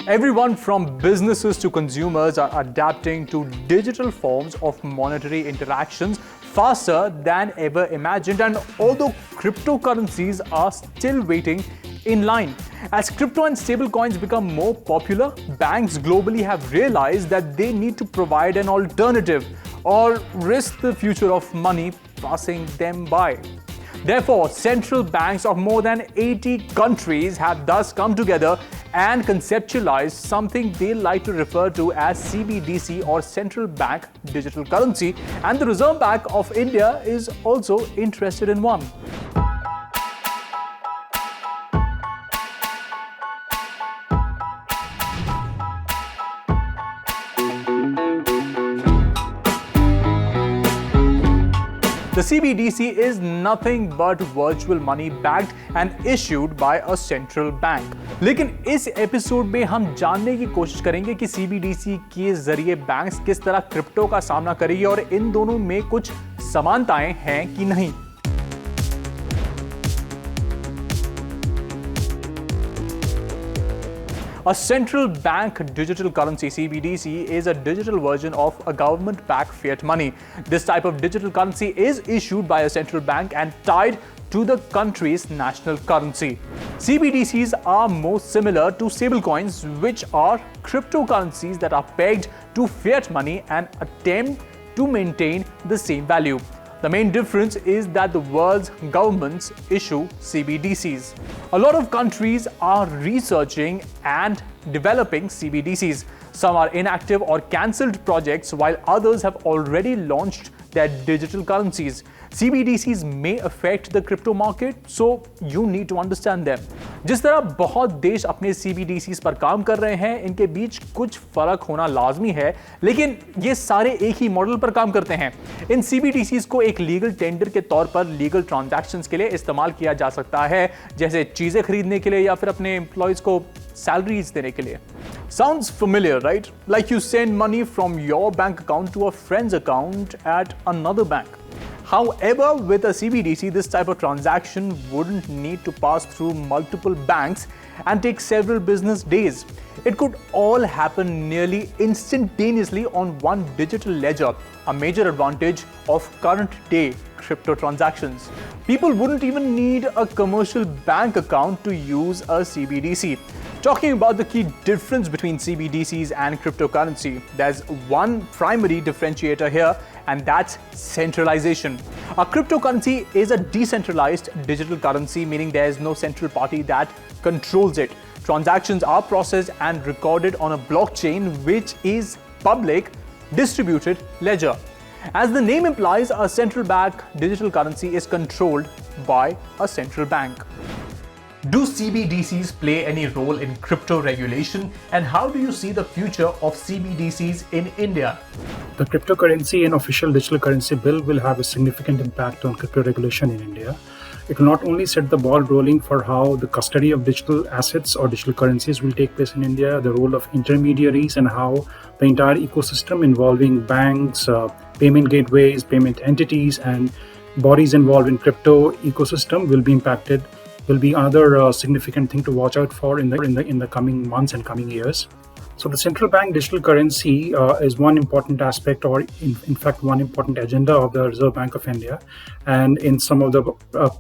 Everyone from businesses to consumers are adapting to digital forms of monetary interactions faster than ever imagined, and although cryptocurrencies are still waiting in line. As crypto and stablecoins become more popular, banks globally have realized that they need to provide an alternative or risk the future of money passing them by. Therefore, central banks of more than 80 countries have thus come together and conceptualized something they like to refer to as CBDC or central bank digital currency, and the Reserve Bank of India is also interested in one. The CBDC is nothing but virtual money backed and issued by a central bank. लेकिन इस episode में हम जानने की कोशिश करेंगे कि CBDC के जरिए बैंक्स किस तरह क्रिप्टो का सामना करेगी और इन दोनों में कुछ समानताएं हैं कि नहीं। A central bank digital currency (CBDC) is a digital version of a government-backed fiat money. This type of digital currency is issued by a central bank and tied to the country's national currency. CBDCs are more similar to stablecoins, which are cryptocurrencies that are pegged to fiat money and attempt to maintain the same value. The main difference is that the world's governments issue CBDCs. A lot of countries are researching and developing CBDCs. Some are inactive or cancelled projects, while others have already launched their digital currencies. CBDCs may affect the crypto market, so you need to understand them. जिस तरह बहुत देश अपने CBDCs पर काम कर रहे हैं, इनके बीच कुछ फर्क होना लाजमी है, लेकिन ये सारे एक ही मॉडल पर काम करते हैं। इन CBDCs को एक लीगल टेंडर के तौर पर लीगल ट्रांजैक्शंस के लिए इस्तेमाल किया जा सकता है, जैसे चीजें खरीदने के लिए या फिर अपने एम्प्लॉयज को सैलरीज देने के लिए। Sounds familiar, right? Like you send money from your bank account to a friend's account at another bank. However, with a CBDC, this type of transaction wouldn't need to pass through multiple banks and take several business days. It could all happen nearly instantaneously on one digital ledger, a major advantage of current day crypto transactions. People wouldn't even need a commercial bank account to use a CBDC. Talking about the key difference between CBDCs and cryptocurrency, there's one primary differentiator here, and that's centralization. A cryptocurrency is a decentralized digital currency, meaning there is no central party that controls it. Transactions are processed and recorded on a blockchain, which is public distributed ledger. As the name implies, a central bank digital currency is controlled by a central bank. Do CBDCs play any role in crypto regulation, and how do you see the future of CBDCs in India? The cryptocurrency and official digital currency bill will have a significant impact on crypto regulation in India. It will not only set the ball rolling for how the custody of digital assets or digital currencies will take place in India, the role of intermediaries, and how the entire ecosystem involving banks, payment gateways, payment entities, and bodies involved in crypto ecosystem will be impacted. Will be another significant thing to watch out for in the coming months and coming years. So the central bank digital currency is one important aspect, or in fact one important agenda of the Reserve Bank of India. And in some of the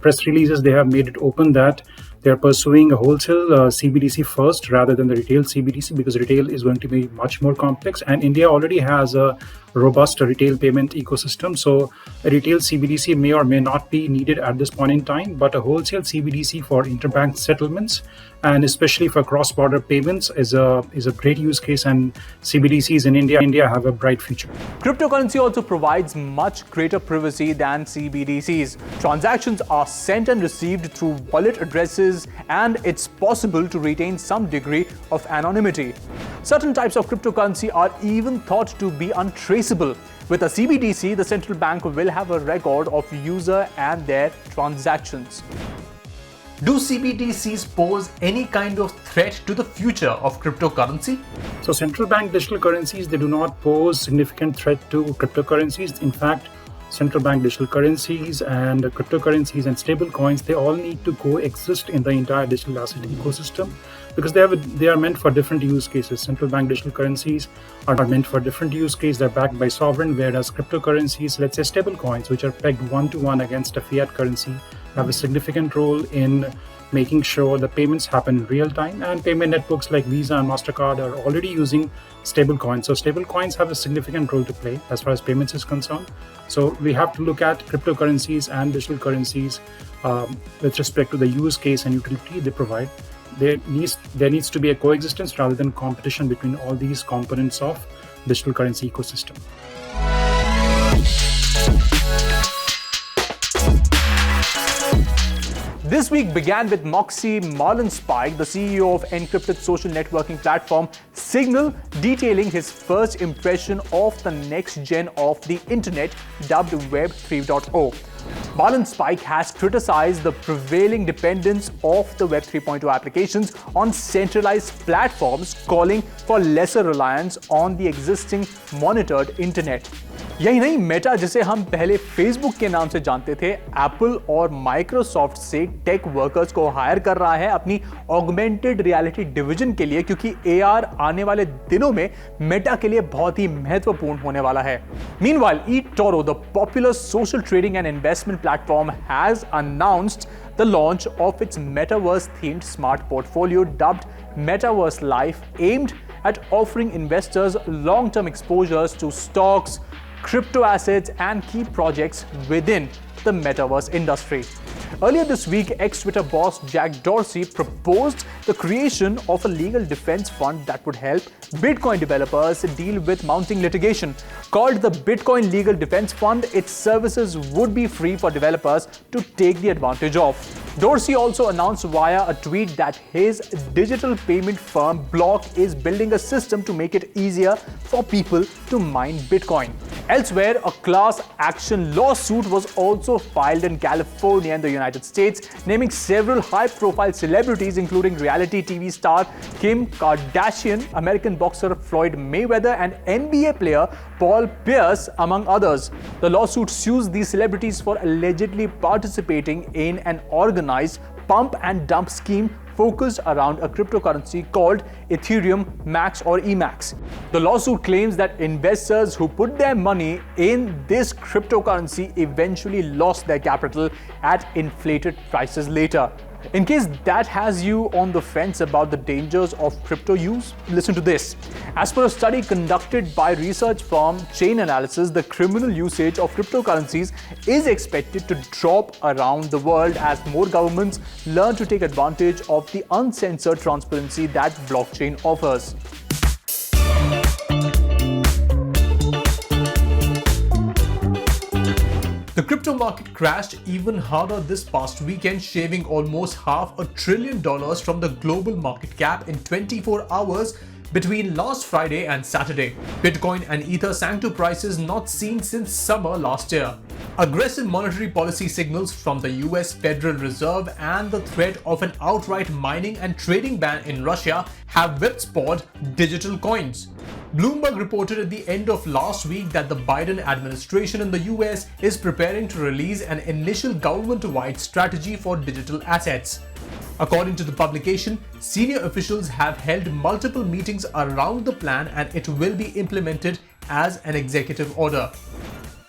press releases, they have made it open that they are pursuing a wholesale CBDC first rather than the retail CBDC, because retail is going to be much more complex, and India already has a robust retail payment ecosystem. So a retail CBDC may or may not be needed at this point in time, but a wholesale CBDC for interbank settlements and especially for cross-border payments is a great use case, and CBDCs in India have a bright future. Cryptocurrency also provides much greater privacy than CBDCs. Transactions are sent and received through wallet addresses, and it's possible to retain some degree of anonymity. Certain types of cryptocurrency are even thought to be untraceable. With a CBDC, the central bank will have a record of user and their transactions. Do CBDCs pose any kind of threat to the future of cryptocurrency? So central bank digital currencies, they do not pose significant threat to cryptocurrencies. In fact, central bank digital currencies and cryptocurrencies and stable coins, they all need to coexist in the entire digital asset ecosystem. because they are meant for different use cases. Central bank digital currencies are meant for different use cases. They're backed by sovereign, whereas cryptocurrencies, let's say stable coins, which are pegged one-to-one against a fiat currency, have a significant role in making sure the payments happen in real time. And payment networks like Visa and MasterCard are already using stable coins. So stable coins have a significant role to play as far as payments is concerned. So we have to look at cryptocurrencies and digital currencies with respect to the use case and utility they provide. There needs to be a coexistence rather than competition between all these components of digital currency ecosystem. This week began with Moxie Marlinspike, the CEO of encrypted social networking platform Signal, detailing his first impression of the next gen of the internet, dubbed Web 3.0. Marlinspike has criticized the prevailing dependence of the Web 3.0 applications on centralized platforms, calling for lesser reliance on the existing monitored internet. यही नहीं, Meta जिसे हम पहले Facebook के नाम से जानते थे, एप्पल और माइक्रोसॉफ्ट से टेक वर्कर्स को हायर कर रहा है अपनी ऑगमेंटेड रियलिटी डिवीजन के लिए, क्योंकि एआर आने वाले दिनों में मेटा के लिए बहुत ही महत्वपूर्ण होने वाला है. Meanwhile, eToro, the popular social trading and investment platform, has announced the launch of its metaverse-themed smart portfolio dubbed Metaverse Life, aimed at offering investors long-term exposures to stocks, crypto assets, and key projects within the metaverse industry. Earlier this week, ex-Twitter boss Jack Dorsey proposed the creation of a legal defense fund that would help Bitcoin developers deal with mounting litigation. Called the Bitcoin Legal Defense Fund, its services would be free for developers to take the advantage of. Dorsey also announced via a tweet that his digital payment firm Block is building a system to make it easier for people to mine Bitcoin. Elsewhere, a class action lawsuit was also filed in California in the United States, naming several high-profile celebrities, including reality TV star Kim Kardashian, American boxer Floyd Mayweather, and NBA player Paul Pierce, among others. The lawsuit sues these celebrities for allegedly participating in an organized pump and dump scheme focused around a cryptocurrency called Ethereum Max or EMAX. The lawsuit claims that investors who put their money in this cryptocurrency eventually lost their capital at inflated prices later. In case that has you on the fence about the dangers of crypto use, listen to this. As per a study conducted by research firm Chain Analysis, the criminal usage of cryptocurrencies is expected to drop around the world as more governments learn to take advantage of the uncensored transparency that blockchain offers. The crypto market crashed even harder this past weekend, shaving almost $500 billion from the global market cap in 24 hours between last Friday and Saturday. Bitcoin and Ether sank to prices not seen since summer last year. Aggressive monetary policy signals from the US Federal Reserve and the threat of an outright mining and trading ban in Russia have whipsawed digital coins. Bloomberg reported at the end of last week that the Biden administration in the US is preparing to release an initial government-wide strategy for digital assets. According to the publication, senior officials have held multiple meetings around the plan and it will be implemented as an executive order.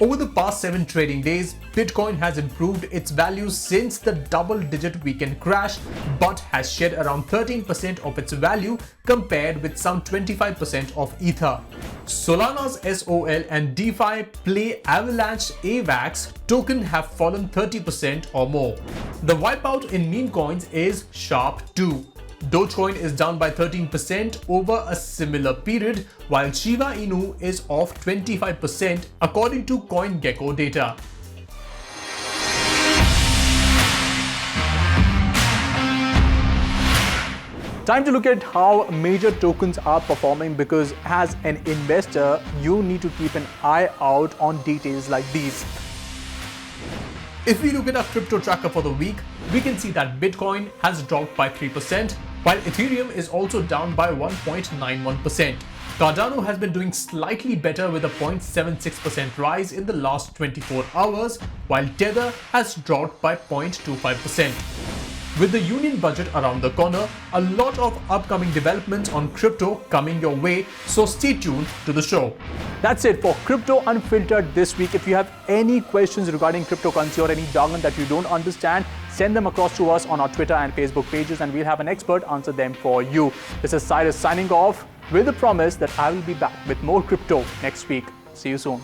Over the past 7 trading days, Bitcoin has improved its value since the double-digit weekend crash, but has shed around 13% of its value compared with some 25% of Ether. Solana's SOL and DeFi play Avalanche AVAX token have fallen 30% or more. The wipeout in meme coins is sharp too. Dogecoin is down by 13% over a similar period, while Shiba Inu is off 25% according to CoinGecko data. Time to look at how major tokens are performing, because as an investor, you need to keep an eye out on details like these. If we look at our crypto tracker for the week, we can see that Bitcoin has dropped by 3%, while Ethereum is also down by 1.91%. Cardano has been doing slightly better with a 0.76% rise in the last 24 hours, while Tether has dropped by 0.25%. With the union budget around the corner, a lot of upcoming developments on crypto coming your way, so stay tuned to the show. That's it for Crypto Unfiltered this week. If you have any questions regarding cryptocurrency or any jargon that you don't understand, send them across to us on our Twitter and Facebook pages and we'll have an expert answer them for you. This is Cyrus signing off with the promise that I will be back with more crypto next week. See you soon.